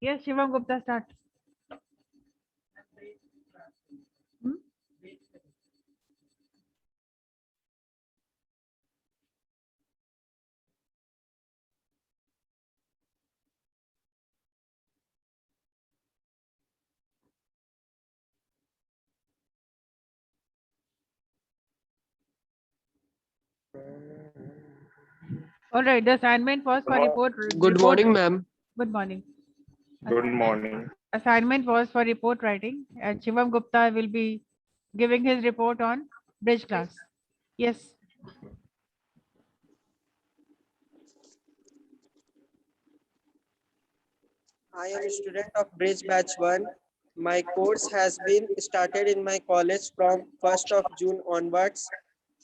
Yes, Shivam Gupta, start. Hmm? All right, the assignment was for Good morning, ma'am. Good morning. Good morning. Assignment was for report writing, and Shivam Gupta will be giving his report on bridge class. Yes. I am a student of Bridge Batch 1. My course has been started in my college from 1st of June onwards.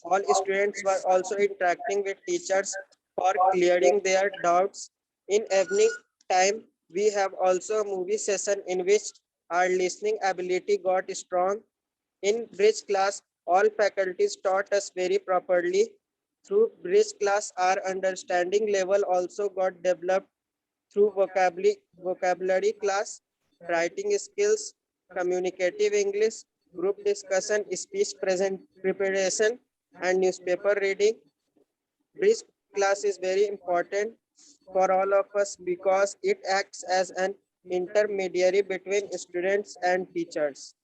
All students were also interacting with teachers for clearing their doubts. In evening time, we have also a movie session in which our listening ability got strong. In Bridge class, all faculties taught us very properly. Through Bridge class, our understanding level also got developed through vocabulary class, writing skills, communicative English, group discussion, speech present preparation, and newspaper reading. Bridge class is very important for all of us because it acts as an intermediary between students and teachers.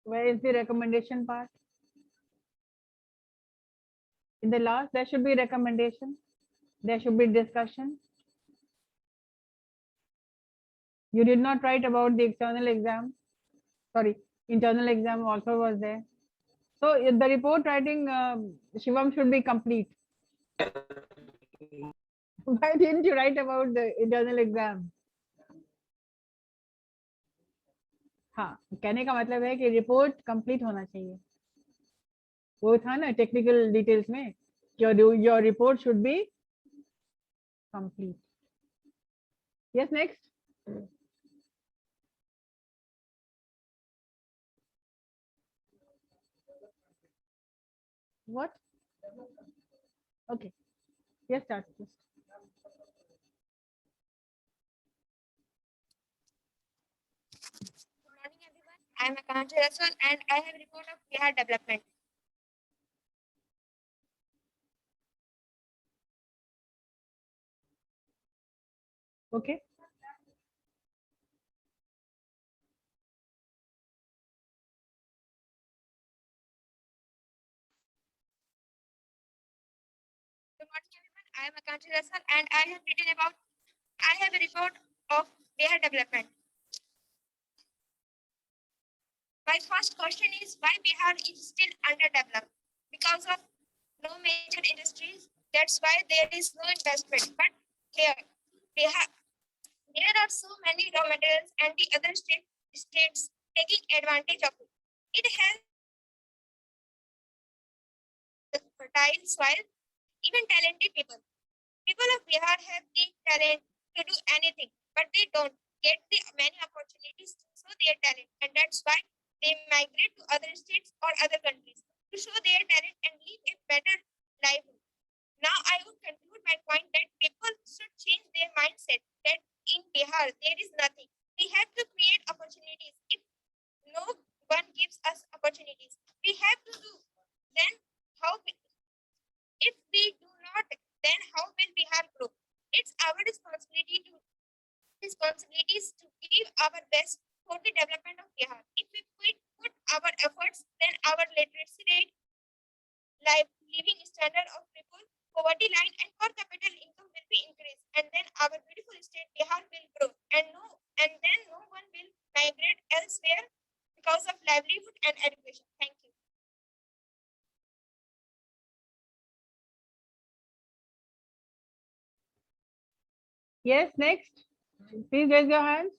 Where is the recommendation part? In the last, there should be recommendation. There should be discussion. You did not write about the external exam. Sorry, internal exam also was there. So the report writing, Shivam, should be complete. Why didn't you write about the internal exam? हाँ, कहने का मतलब है कि report complete होना चाहिए. वो था ना टेक्निकल डिटेल्स में, your report should be complete. Yes, next. What? Okay. Yes, start. Please. Good morning, everyone. I am Akanksha Raswal and I have a report of Bihar development. Okay. Good morning, everyone. I am Akanksha Raswal and I have a report of Bihar development. My first question is why Bihar is still underdeveloped? Because of no major industries. That's why there is no investment. But here, Bihar, there are so many raw materials and the other states taking advantage of it. It has fertile soil, even talented people. People of Bihar have the talent to do anything, but they don't get the many opportunities to show their talent, and that's why they migrate to other states or other countries to show their talent and live a better life. Now, I would conclude my point that people should change their mindset that in Bihar there is nothing. We have to create opportunities. If no one gives us opportunities, we have to do. Then how? If we do not, then how will Bihar grow? It's our responsibilities to give our best for the development of Bihar. If we put our efforts, then our literacy rate, living standard of people, poverty line, and per capita income will be increased, and then our beautiful state Bihar will grow, and then no one will migrate elsewhere because of livelihood and education. Thank you. Yes, next. Please raise your hands.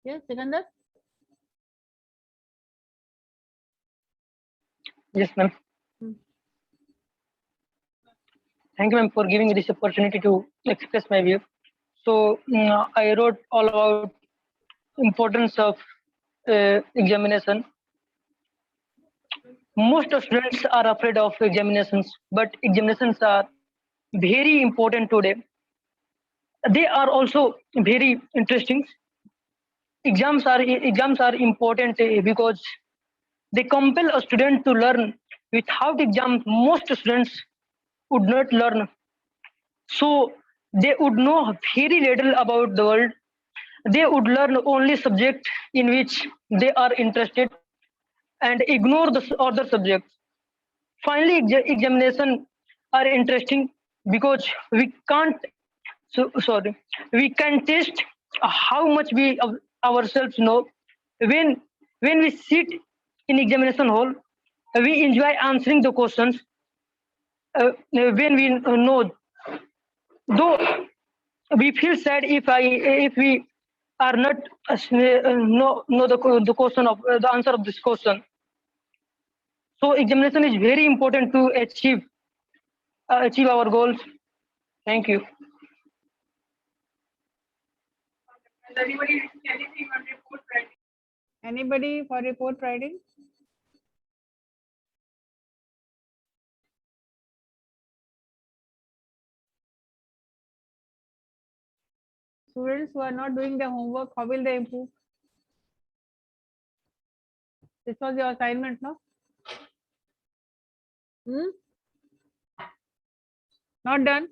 Yes, Sikandar. Yes, ma'am. Thank you, ma'am, for giving me this opportunity to express my view. So I wrote all about importance of examination. Most of students are afraid of examinations, but examinations are very important today. They are also very interesting. Exams are important because they compel a student to learn. Without exams, most students would not learn. So they would know very little about the world. They would learn only subject in which they are interested and ignore the other subjects. Finally, examination are interesting because we can test how much we ourselves know. When when we sit in examination hall, we enjoy answering the questions when we know. Though we feel sad if we are not know the question of the answer of this question. So examination is very important to achieve our goals. Thank you. Anybody for report writing? Students who are not doing their homework, how will they improve? This was your assignment, no? Hmm? Not done?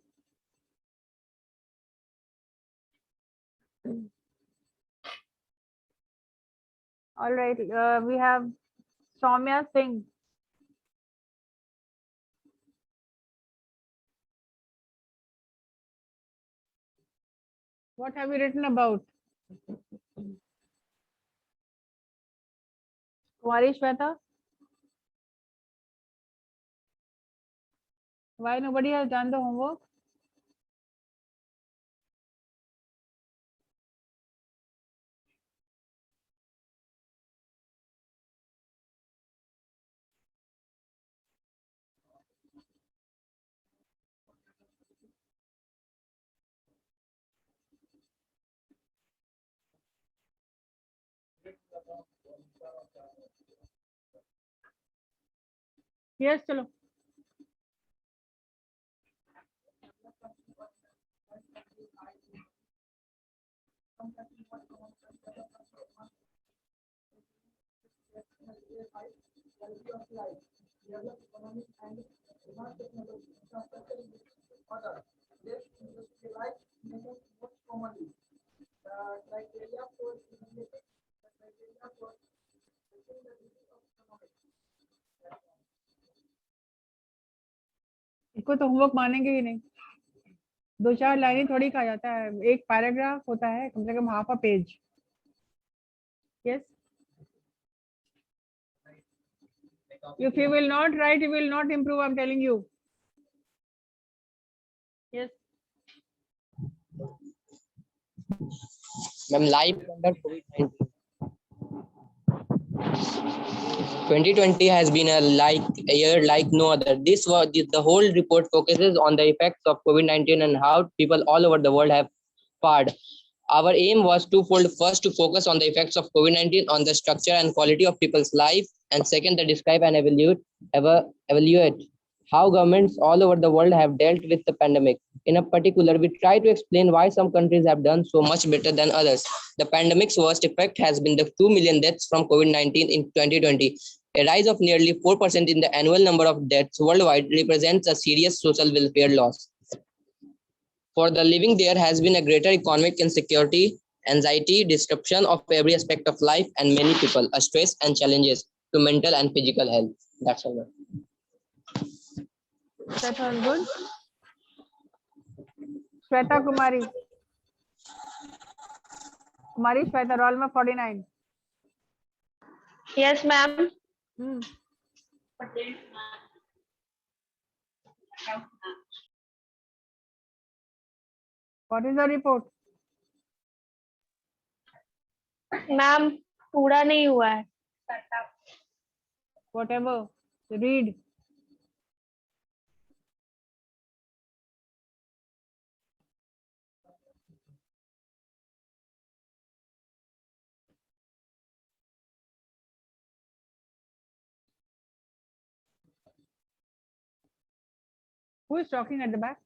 All right. We have Soumya Singh. What have you written about? Kumari Shweta? Why nobody has done the homework? Yes, chalo. इसको तो homework मानेंगे ही नहीं. 2-4 लाइनें थोड़ी कहा जाता है. एक पैराग्राफ होता है कम से कम half a page. Yes. If you will not write, you will not improve. I'm telling you. Yes. Ma'am, life under COVID-19. 2020 has been a year like no other. This was the whole report focuses on the effects of COVID-19 and how people all over the world have fared. Our aim was twofold. First, to focus on the effects of COVID-19 on the structure and quality of people's life, and second, to describe and evaluate how governments all over the world have dealt with the pandemic. In a particular, we try to explain why some countries have done so much better than others. The pandemic's worst effect has been the 2 million deaths from COVID-19 in 2020. A rise of nearly 4% in the annual number of deaths worldwide represents a serious social welfare loss. For the living, there has been a greater economic insecurity, anxiety, disruption of every aspect of life, and many people, a stress and challenges to mental and physical health. That's all. That was good. Shweta Kumari. Kumari Shweta, roll number 49. Yes, ma'am. What is the report? Ma'am पूरा नहीं हुआ है. Whatever. Read. Who is talking at the back?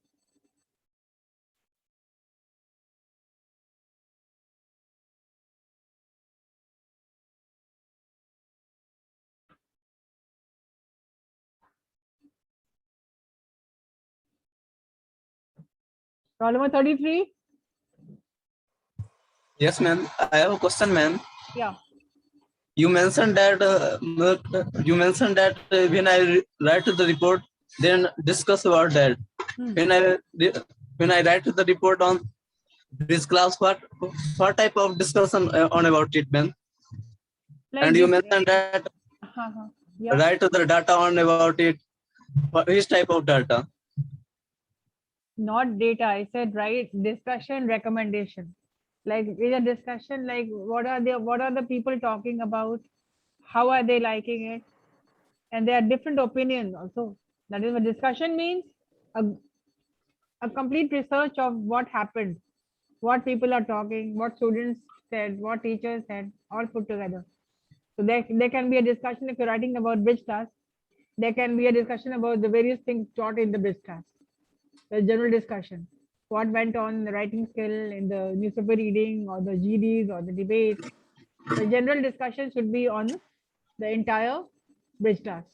Roll number 33. Yes, ma'am. I have a question, ma'am. Yeah. You mentioned that when I write the report, then discuss about that. Hmm. When I write the report on this class, what type of discussion on about it, ma'am? Like And you this, mentioned that yeah. write the data on about it. Which type of data? Not data. I said right. Discussion, recommendation. Like in a discussion, like what are the people talking about? How are they liking it? And there are different opinions also. That is what discussion means. A complete research of what happened, what people are talking, what students said, what teachers said, all put together. So there can be a discussion if you're writing about bridge task. There can be a discussion about the various things taught in the bridge task. The general discussion. What went on in the writing skill, in the newspaper reading, or the GDs, or the debates. The general discussion should be on the entire bridge task.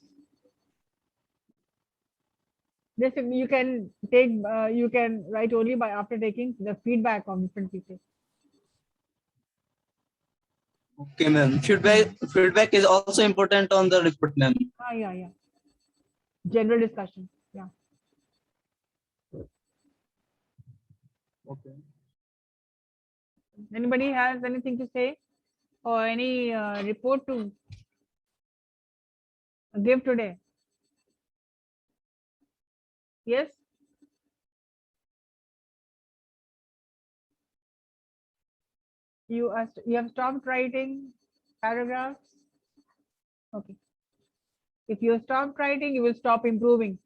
This you can take, you can write only by after taking the feedback of different people. Okay, ma'am. Feedback is also important on the report, ma'am. Yeah. General discussion. Yeah. Okay. Anybody has anything to say or any report to give today? Yes. You have stopped writing paragraphs. Okay. If you stop writing, you will stop improving.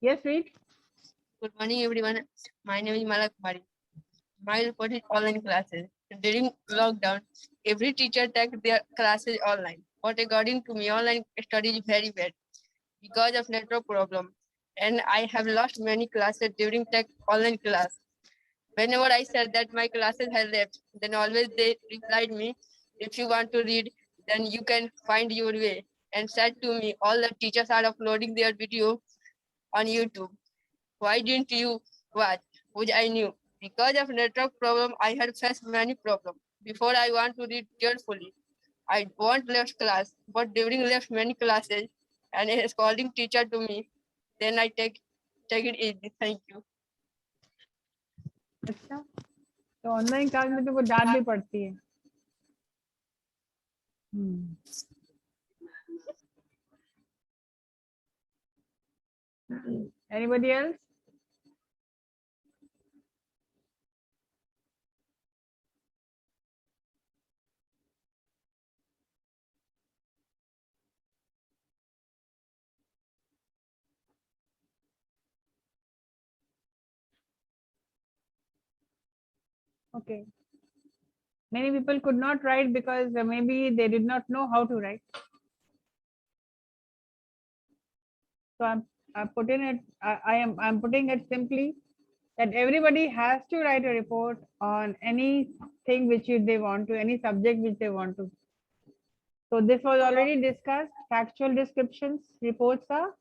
Yes, read. Good morning, everyone. My name is Malak Bari. My report is online classes. During lockdown, every teacher takes their classes online. But according to me, online study is very bad because of network problem. And I have lost many classes during tech online class. Whenever I said that my classes have left, then always they replied me, if you want to read, then you can find your way. And said to me, all the teachers are uploading their video on YouTube. Why didn't you watch? Which I knew. Because of network problem, I had faced many problems. Before I want to read carefully. I want left class, but during left many classes and a scolding teacher to me, then I take it easy. Thank you. अच्छा, तो online class में तो वो डांट भी पड़ती है. Anybody else? Okay. Many people could not write because maybe they did not know how to write. So I'm putting it simply that everybody has to write a report on anything which they want to, any subject which they want to. So this was already discussed. Factual descriptions, reports are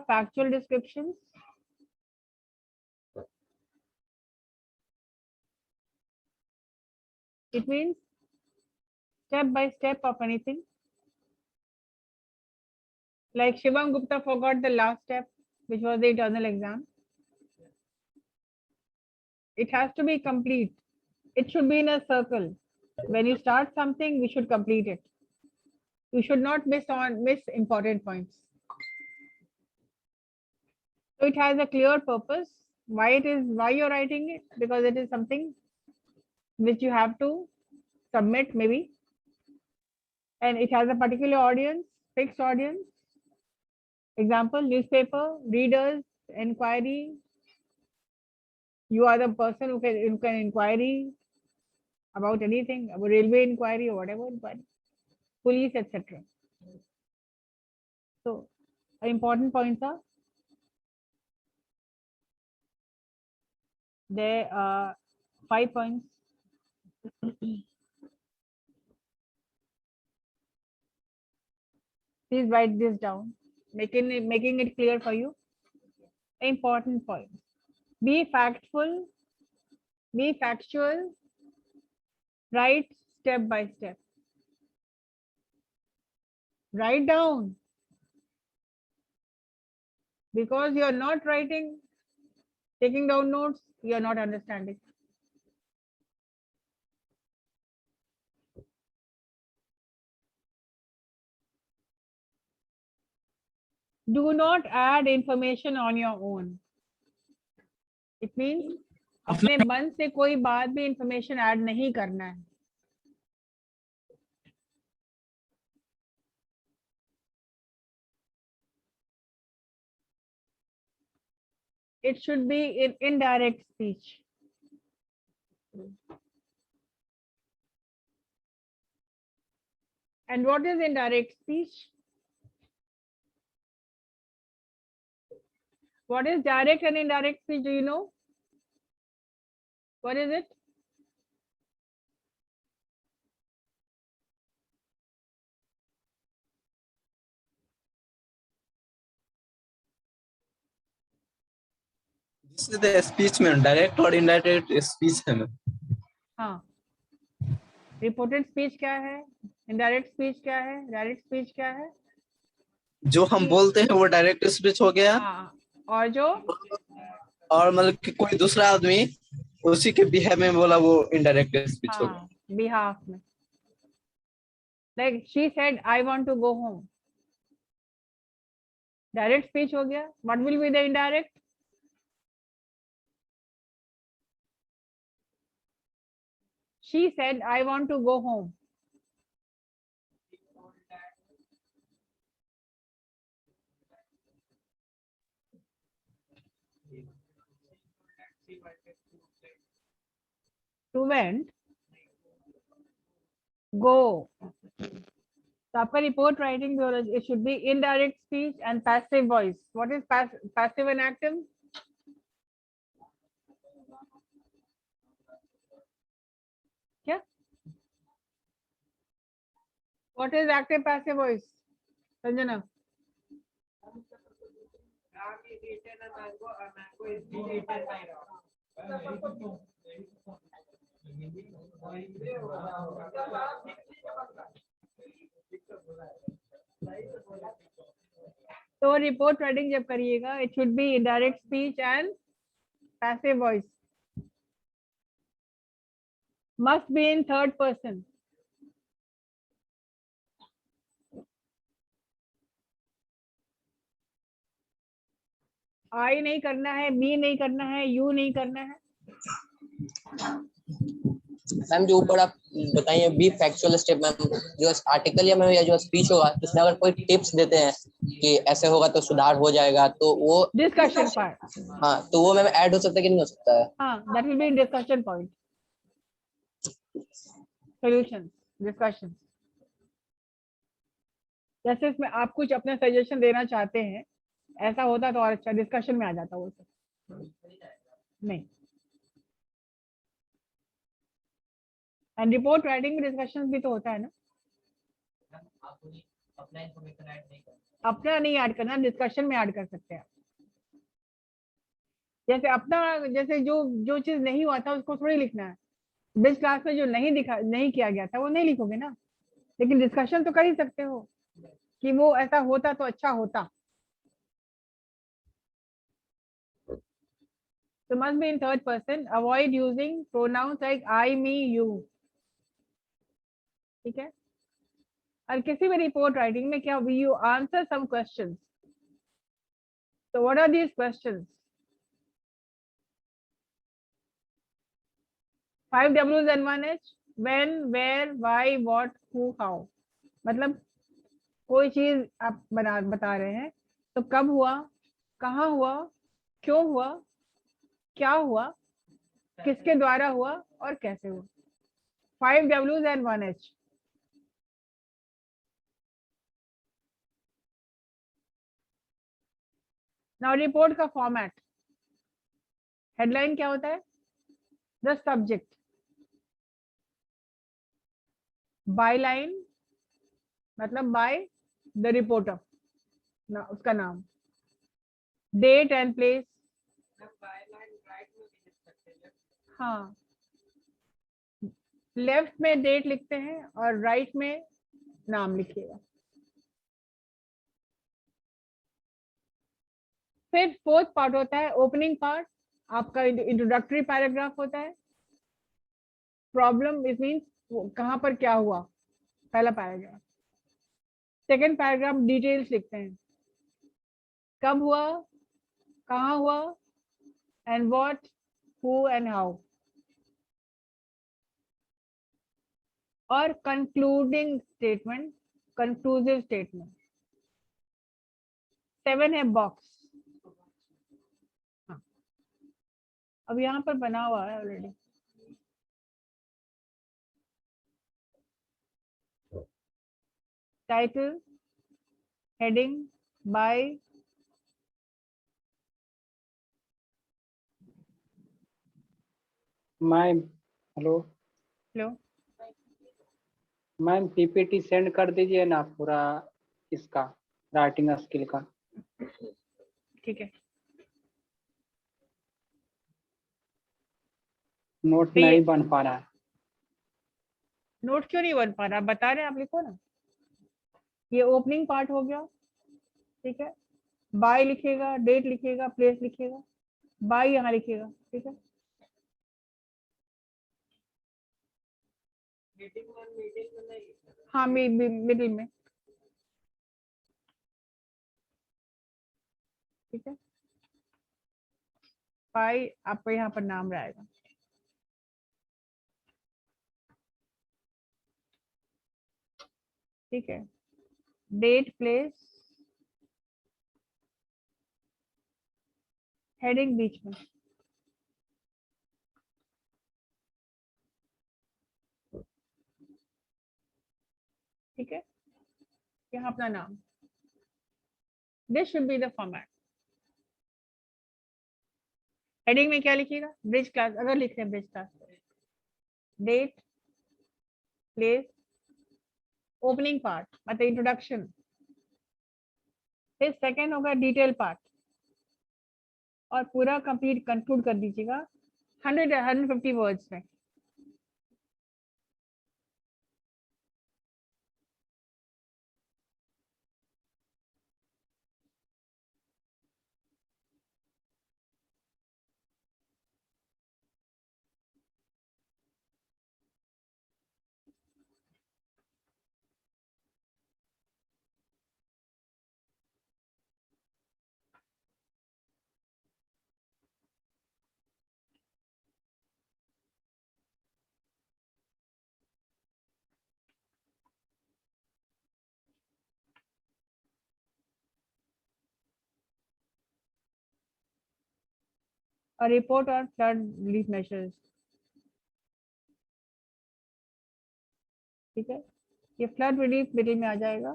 factual descriptions. It means step by step of anything. Like Shivam Gupta forgot the last step, which was the internal exam. It has to be complete. It should be in a circle. When you start something, we should complete it. You should not miss important points. So it has a clear purpose. Why you're writing it? Because it is something which you have to submit maybe. And it has a particular audience, fixed audience. Example, newspaper, readers, Enquiry, You are the person who can inquiry about anything, about railway inquiry or whatever inquiry, police, etc. So, important points are there are 5 points. Please write this down, making it clear for you. Important points. Be factful, be factual, write step by step. Write down. Because you are not writing, taking down notes, you are not understanding. Do not add information on your own. It means अपने मन से कोई बात भी information add नहीं करना है. It should be in indirect speech. And what is indirect speech? What is direct and indirect speech? Do you know? What is it? This is the speech में direct और indirect speech है में. हाँ. Reported speech क्या है? Indirect speech क्या है? Direct speech क्या है? जो हम बोलते हैं वो डायरेक्ट स्पीच हो गया. हाँ. और जो और मतलब कि कोई दूसरा आदमी उसी के बिहाफ में बोला वो इनडायरेक्ट स्पीच हो गया. behalf में. Like she said, I want to go home. Direct speech हो गया. What will be the indirect? She said, I want to go home. To went, go. So आपका report writing it should be indirect speech and passive voice. What is passive and active? क्या? What is active passive voice? Sanjana. तो report writing जब करिएगा it should be indirect speech and passive voice. Must be in third person. I नहीं करना है, me नहीं करना है, you नहीं करना है. मैम जो ऊपर आप बताइए बी फैक्चुअल स्टेप मैम, जो आर्टिकल या मैम या जो स्पीच होगा उसमें अगर कोई टिप्स देते हैं कि ऐसे होगा तो सुधार हो जाएगा तो वो डिस्कशन पार्ट. हाँ तो वो मैम ऐड हो सकता है कि नहीं हो सकता है? हाँ, that will be in discussion point. Solutions, discussion. जैसे इसमें आप कुछ अपने सजेशन देना चाहते हैं, ऐसा होता तो और अच्छा, डिस्कशन में आ जाता वो सब. नहीं. एंड रिपोर्ट राइटिंग में डिस्कशन भी तो होता है ना. अपना नहीं ऐड करना, डिस्कशन में ऐड कर सकते हैं. जैसे अपना, जैसे जो चीज नहीं हुआ था उसको थोड़ी लिखना है. बेस क्लास में जो नहीं किया गया था वो नहीं लिखोगे ना, लेकिन डिस्कशन तो कर ही सकते हो कि वो ऐसा होता तो अच्छा होता. So must be in third person. Avoid using pronouns like I, me, you. ठीक है. और किसी भी रिपोर्ट राइटिंग में क्या you answer some questions. So what are these questions? 5 W's and 1 H. When, where, why, what, who, how. मतलब कोई चीज आप बता रहे हैं तो कब हुआ, कहाँ हुआ, क्यों हुआ, क्या हुआ, किसके द्वारा हुआ और कैसे हुआ. 5 W's and 1 H. Now report का फॉर्मेट. हेडलाइन क्या होता है? The subject. बायलाइन मतलब बाय द रिपोर्टर ना, उसका नाम. Date and place. हाँ, लेफ्ट में डेट लिखते हैं और राइट में नाम लिखिएगा. फिर फोर्थ पार्ट होता है ओपनिंग पार्ट. आपका इंट्रोडक्टरी पैराग्राफ होता है. प्रॉब्लम इट मीन्स कहाँ पर क्या हुआ, पहला पैराग्राफ. सेकेंड पैराग्राफ डिटेल्स लिखते हैं, कब हुआ, कहाँ हुआ, and what, who and how. और कंक्लूडिंग स्टेटमेंट, कंक्लूसिव स्टेटमेंट. 7 है बॉक्स. हाँ, अब यहाँ पर बना हुआ है already. Title, heading, bye, ma'am hello लो. मैम पीपीटी सेंड कर दीजिए ना पूरा इसका राइटिंग स्किल का. ठीक है. नोट तो ये नहीं बन पा रहा है. नोट क्यों नहीं बन पा रहा, बता रहे हैं, आप लिखो ना. ये ओपनिंग पार्ट हो गया. ठीक है. बाय लिखेगा, डेट लिखेगा, प्लेस लिखेगा. बाय यहाँ लिखेगा. ठीक है. हाँ, मिडिल में. ठीक है. बाय आपका यहाँ पर नाम रहेगा. ठीक है. डेट, प्लेस, हेडिंग बीच में. ठीक है. यहाँ अपना नाम. This should be the format. Heading में क्या लिखिएगा? ब्रिज क्लास, अगर लिख रहे हैं bridge class. Date, place, opening part मतलब इंट्रोडक्शन. फिर सेकेंड होगा डिटेल पार्ट. और पूरा कंप्लीट कंक्लूड कर दीजिएगा 150 वर्ड्स में. A report on flood relief measures. ठीक है. ये फ्लड रिलीफ मिडिल में आ जाएगा.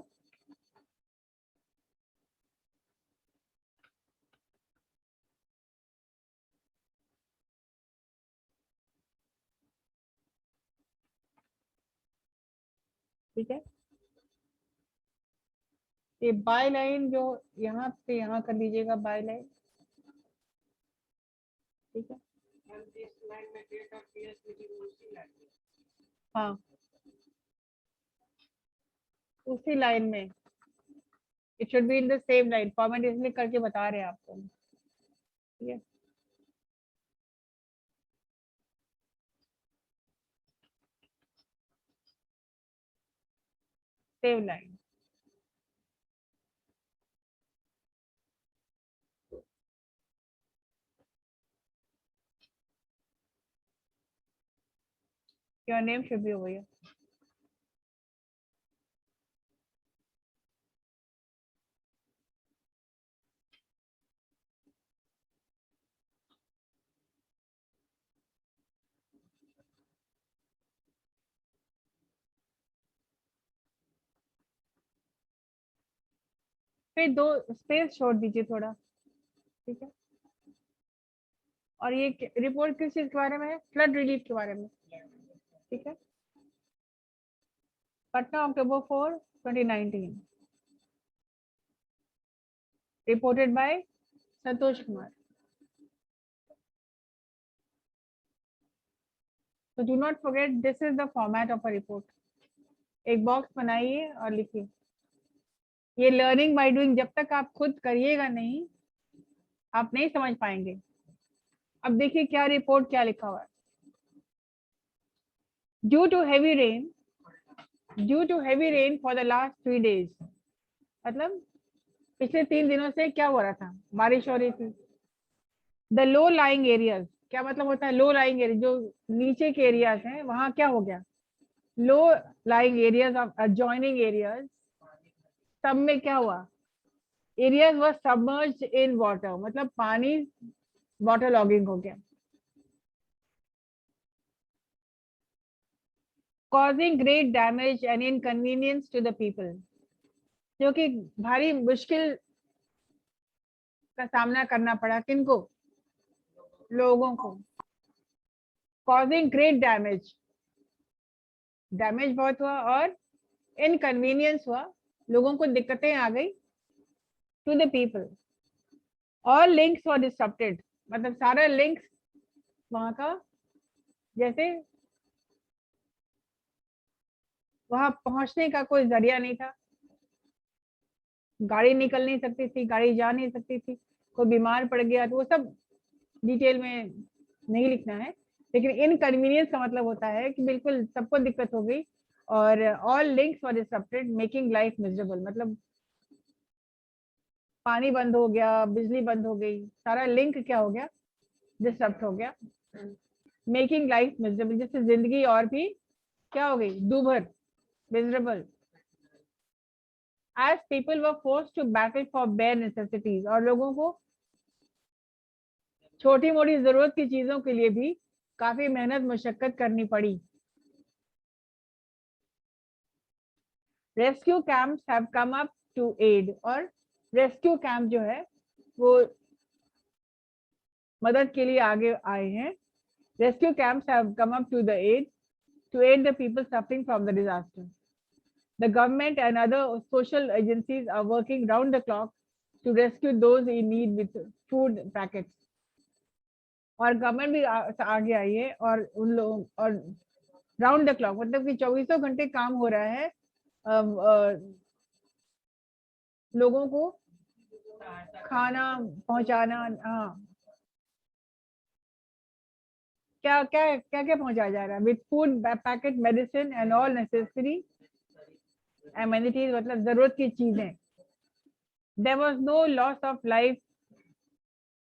ठीक है. ये बाय लाइन जो यहाँ पे यहाँ कर लीजिएगा बाय लाइन. ठीक है. हाँ, उसी लाइन में. It should be in the same line. Format इसलिए करके बता रहे हैं आपको. ठीक है. Same line. Your name should be over here. फिर 2 स्पेस छोड़ दीजिए थोड़ा, ठीक है। और ये रिपोर्ट किस चीज के बारे में है? फ्लड रिलीफ के बारे में, ठीक है। Patna October 4, 2019, reported by Santosh Kumar. So do not forget, this is the format of a report. एक बॉक्स बनाइए और लिखिए। ये लर्निंग बाय डूइंग, जब तक आप खुद करिएगा नहीं आप नहीं समझ पाएंगे। अब देखिए क्या रिपोर्ट क्या लिखा हुआ है। Due to heavy rain for the last 3 days, मतलब पिछले 3 दिनों से क्या हो रहा था? बारिश हो रही थी। द लो लाइंग एरियाज, क्या मतलब होता है लो लाइंग एरिया? जो नीचे के एरियाज हैं वहां क्या हो गया? Low lying areas of adjoining areas, सब में क्या हुआ? Areas were submerged in water, मतलब पानी वाटर लॉगिंग हो गया। Causing great damage and inconvenience to the people, जो कि भारी मुश्किल का सामना करना पड़ा। किनको? लोगों को। कॉजिंग ग्रेट डैमेज, डैमेज बहुत हुआ, और इनकन्वीनियंस हुआ, लोगों को दिक्कतें आ गई। To the people, all links were disturbed, मतलब सारा लिंक्स वहां का, जैसे वहां पहुंचने का कोई जरिया नहीं था, गाड़ी निकल नहीं सकती थी, गाड़ी जा नहीं सकती थी, कोई बीमार पड़ गया तो वो सब डिटेल में नहीं लिखना है। लेकिन इनकन्वीनियंस का मतलब होता है कि बिल्कुल सबको दिक्कत हो गई। और all links were disturbed making life miserable, मतलब पानी बंद हो गया, बिजली बंद हो गई, सारा लिंक क्या हो गया? डिस्टर्ब हो गया। मेकिंग लाइफ मिजरेबल, जिससे जिंदगी और भी क्या हो गई? दूभर, miserable. As people were forced to battle for bare necessities, और लोगों को छोटी मोटी जरूरत की चीजों के लिए भी काफी मेहनत मशक्कत करनी पड़ी। Rescue camps have come up to aid, और रेस्क्यू कैंप जो है वो मदद के लिए आगे आए हैं। Rescue camps have come up to the aid to aid the people suffering from the disaster. The government and other social agencies are working round the clock to rescue those in need with food packets. और government भी आगे आई है, और उन लोगों, और round the clock मतलब कि 24 घंटे काम हो रहा है लोगों को खाना पहुंचाना। हाँ, क्या क्या क्या क्या पहुंचाया जा रहा है? With food packet, medicine and all necessary amenities, मतलब जरूरत की चीजें। There was no loss of life,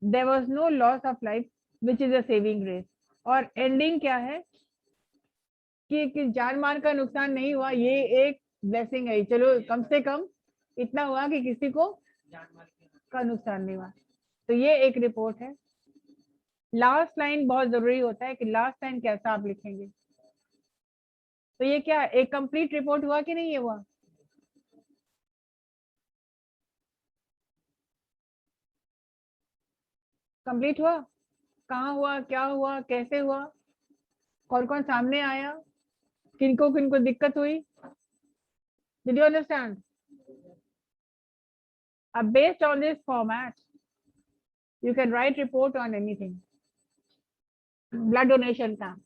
there was no loss of life which is a saving grace. और एंडिंग क्या है कि जान माल का नुकसान नहीं हुआ, ये एक ब्लेसिंग है। चलो कम से कम इतना हुआ कि किसी को का नुकसान नहीं हुआ। तो ये एक रिपोर्ट है। लास्ट लाइन बहुत जरूरी होता है कि लास्ट लाइन कैसा आप लिखेंगे। तो ये क्या एक कंप्लीट रिपोर्ट हुआ कि नहीं? ये हुआ कंप्लीट हुआ? कहाँ हुआ, क्या हुआ, कैसे हुआ, कौन कौन सामने आया, किनको किनको दिक्कत हुई? Did you understand? अब based on this format you can write report on anything. Blood donation camp,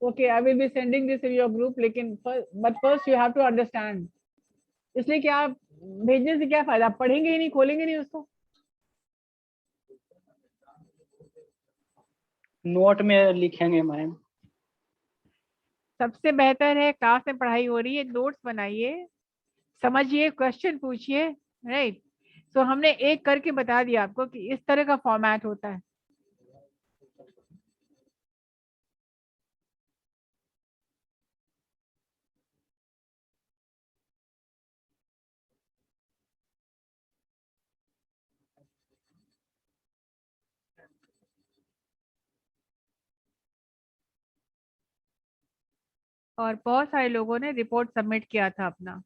okay, I will be sending this in your group, लेकिन but first you have to understand. इसलिए कि आप भेजने से क्या फायदा, आप पढ़ेंगे ही नहीं, खोलेंगे नहीं उसको। नोट में लिखेंगे मैम। सबसे बेहतर है क्लास में पढ़ाई हो रही है, नोट्स बनाइए, समझिए, क्वेश्चन पूछिए, राइट। तो हमने एक करके बता दिया आपको कि इस तरह का फॉर्मेट होता है। और बहुत सारे लोगों ने रिपोर्ट सबमिट किया था अपना।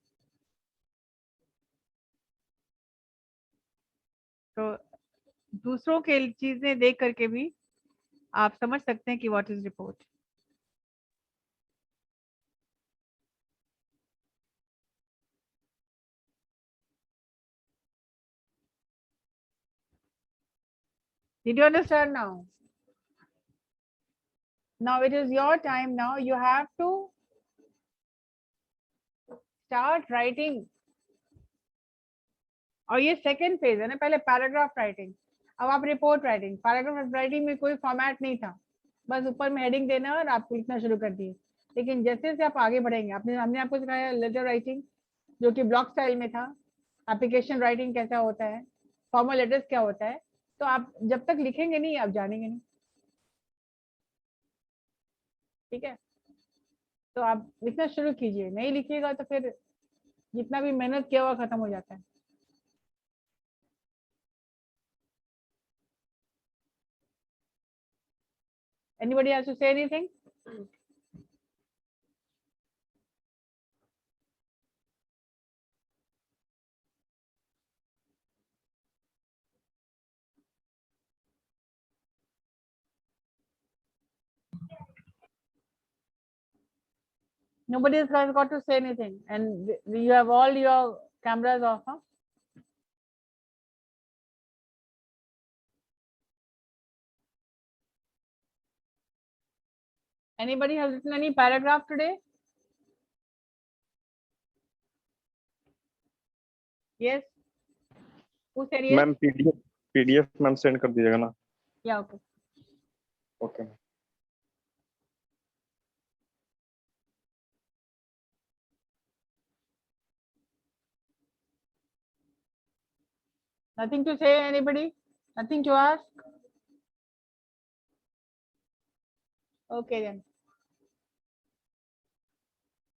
तो दूसरों के चीजें देख करके भी आप समझ सकते हैं कि what is report. Did you understand now? Now it is your time. Now you have to start writing. और ये सेकेंड फेज है ना, पहले पैराग्राफ राइटिंग, अब आप रिपोर्ट राइटिंग। पैराग्राफ राइटिंग में कोई फॉर्मेट नहीं था, बस ऊपर में हेडिंग देना और आपको लिखना शुरू कर दिए। लेकिन जैसे जैसे आप आगे बढ़ेंगे, हमने आपको सिखाया लेटर राइटिंग जो कि ब्लॉक स्टाइल में था, एप्लीकेशन राइटिंग कैसा होता है, फॉर्मल लेटर्स क्या होता है। तो आप जब तक लिखेंगे नहीं आप जानेंगे नहीं, ठीक है। तो आप लिखना शुरू कीजिए, नहीं लिखिएगा तो फिर जितना भी मेहनत किया हुआ खत्म हो जाता है। Anybody has to say anything? Nobody has got to say anything, and you have all your cameras off, huh? Anybody has written any paragraph today? Yes. Who said yes? Ma'am PDF ma'am send कर दीजिएगा ना। Yeah, okay. Okay. Nothing to say, anybody? Nothing to ask? Okay then.